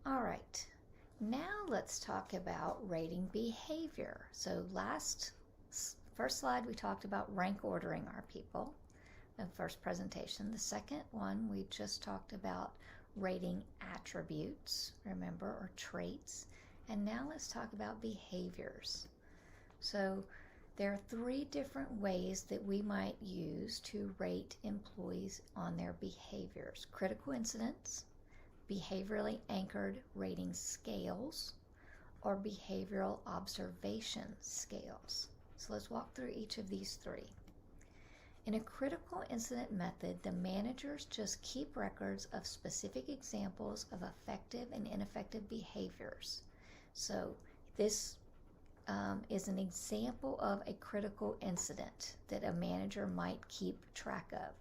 All right, now let's talk about rating behavior. So first slide we talked about rank ordering our people, the first presentation. The second one we just talked about rating attributes, remember, or traits. And now let's talk about behaviors. So there are three different ways that we might use to rate employees on their behaviors: critical incidents, behaviorally anchored rating scales, or behavioral observation scales. So let's walk through each of these three. In a critical incident method, the managers just keep records of specific examples of effective and ineffective behaviors. So this is an example of a critical incident that a manager might keep track of.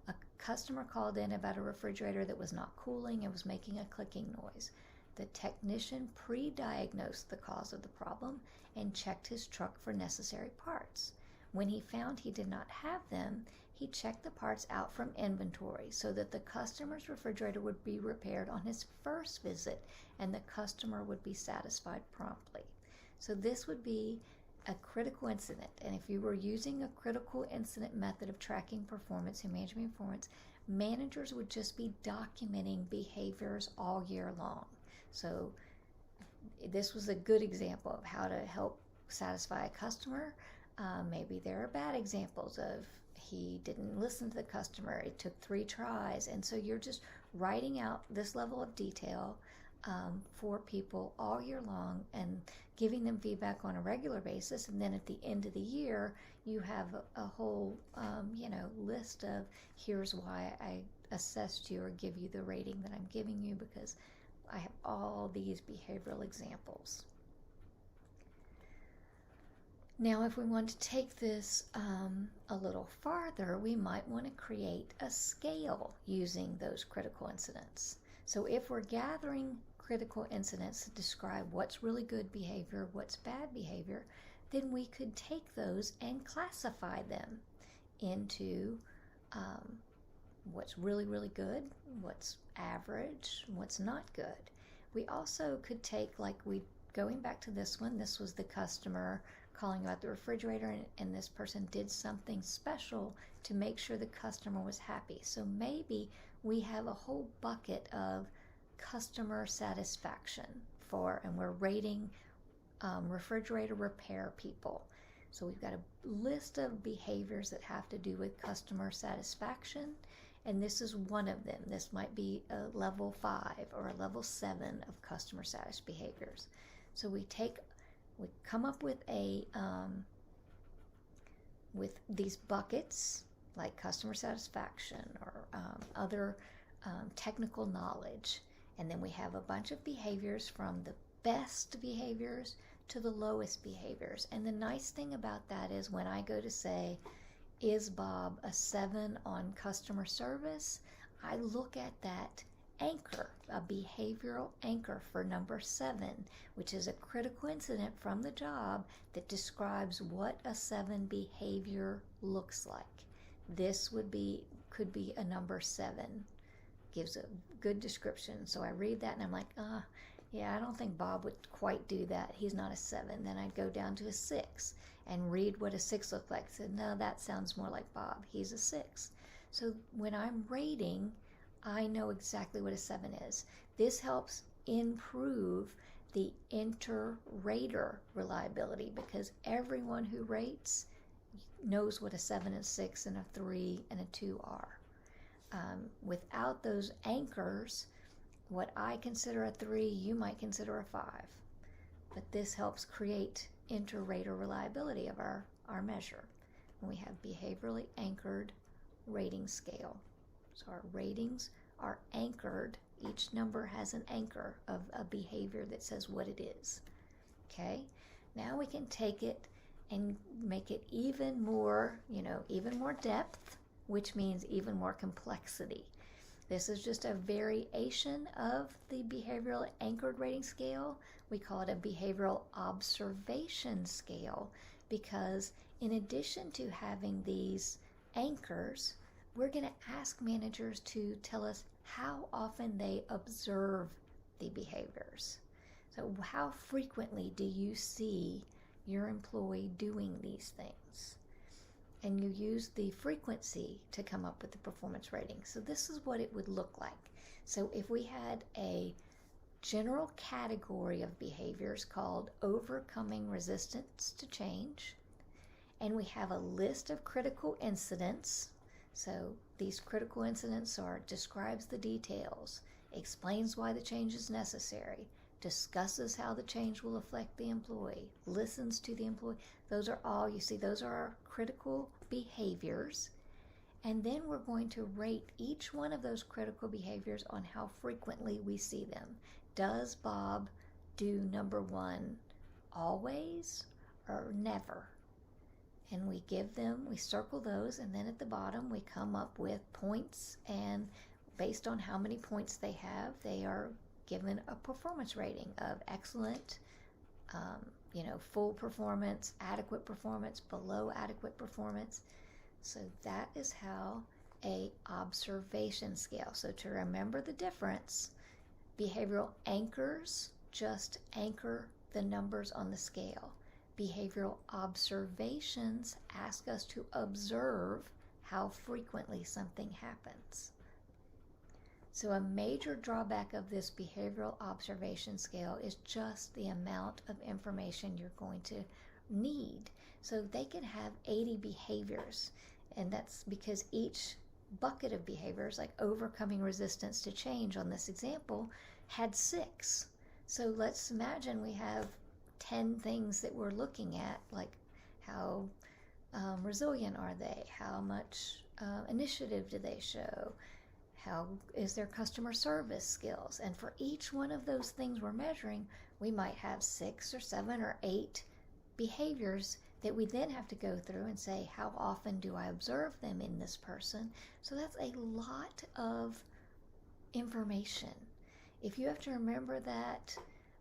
A customer called in about a refrigerator that was not cooling and was making a clicking noise. The technician pre-diagnosed the cause of the problem and checked his truck for necessary parts. When he found he did not have them, he checked the parts out from inventory so that the customer's refrigerator would be repaired on his first visit and the customer would be satisfied promptly. So this would be a critical incident. And if you were using a critical incident method of tracking performance and managing performance, managers would just be documenting behaviors all year long. So this was a good example of how to help satisfy a customer. Maybe there are bad examples of he didn't listen to the customer, it took 3 tries, and so you're just writing out this level of detail for people all year long and giving them feedback on a regular basis. And then at the end of the year, you have a whole list of here's why I assessed you or give you the rating that I'm giving you, because I have all these behavioral examples. Now, if we want to take this a little farther, we might want to create a scale using those critical incidents. So if we're gathering critical incidents to describe what's really good behavior, what's bad behavior, then we could take those and classify them into what's really, really good, what's average, what's not good. We also could take, going back to this one, this was the customer calling about the refrigerator, and this person did something special to make sure the customer was happy. So maybe we have a whole bucket of customer satisfaction and we're rating refrigerator repair people. So we've got a list of behaviors that have to do with customer satisfaction, and this is one of them. This might be a level 5 or a level 7 of customer satisfaction behaviors. So we come up with with these buckets like customer satisfaction or other technical knowledge, and then we have a bunch of behaviors from the best behaviors to the lowest behaviors. And the nice thing about that is when I go to say, is Bob a 7 on customer service, I look at that anchor, a behavioral anchor for number 7, which is a critical incident from the job that describes what a 7 behavior looks like. This could be a number 7, gives a good description. So I read that and I'm like, yeah, I don't think Bob would quite do that. He's not a 7. Then I'd go down to a 6 and read what a 6 looked like. I said, no, that sounds more like Bob. He's a 6. So when I'm rating, I know exactly what a 7 is. This helps improve the inter-rater reliability because everyone who rates knows what a 7 and 6 and a 3 and a 2 are. Without those anchors, what I consider a 3, you might consider a 5. But this helps create inter-rater reliability of our measure. And we have behaviorally anchored rating scale. So our ratings are anchored. Each number has an anchor of a behavior that says what it is. Okay? Now we can take it and make it even more depth, which means even more complexity. This is just a variation of the behavioral anchored rating scale. We call it a behavioral observation scale because in addition to having these anchors, we're going to ask managers to tell us how often they observe the behaviors. So how frequently do you see your employee doing these things? And you use the frequency to come up with the performance rating. So this is what it would look like. So if we had a general category of behaviors called overcoming resistance to change, and we have a list of critical incidents. So these critical incidents describes the details, explains why the change is necessary, discusses how the change will affect the employee, listens to the employee. Those are all, you see, those are our critical behaviors. And then we're going to rate each one of those critical behaviors on how frequently we see them. Does Bob do number one always or never? And we circle those, and then at the bottom we come up with points, and based on how many points they have, they are given a performance rating of excellent, full performance, adequate performance, below adequate performance. So that is how a observation scale. So to remember the difference, behavioral anchors just anchor the numbers on the scale. Behavioral observations ask us to observe how frequently something happens. So a major drawback of this behavioral observation scale is just the amount of information you're going to need. So they can have 80 behaviors, and that's because each bucket of behaviors, like overcoming resistance to change on this example, had 6. So let's imagine we have 10 things that we're looking at, like how resilient are they, how much initiative do they show, how is their customer service skills. And for each one of those things we're measuring, we might have 6 or 7 or 8 behaviors that we then have to go through and say, how often do I observe them in this person? So that's a lot of information. If you have to remember that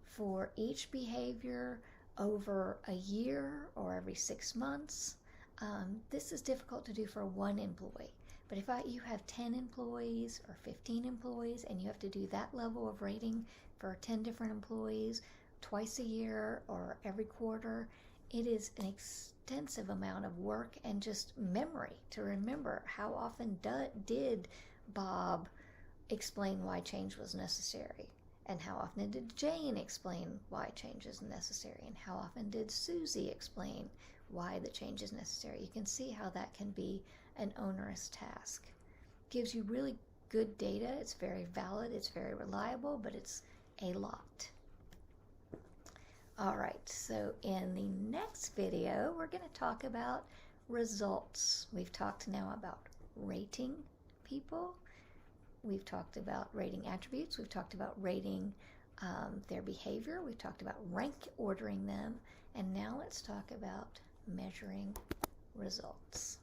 for each behavior over a year or every 6 months, this is difficult to do for one employee. But if you have 10 employees or 15 employees and you have to do that level of rating for 10 different employees twice a year or every quarter, it is an extensive amount of work and just memory to remember how often did Bob explain why change was necessary, and how often did Jane explain why change is necessary, and how often did Susie explain why the change is necessary. You can see how that can be an onerous task. Gives you really good data. It's very valid, it's very reliable, but it's a lot. All right, so in the next video, we're going to talk about results. We've talked now about rating people. We've talked about rating attributes. We've talked about rating their behavior. We've talked about rank ordering them. And now let's talk about measuring results.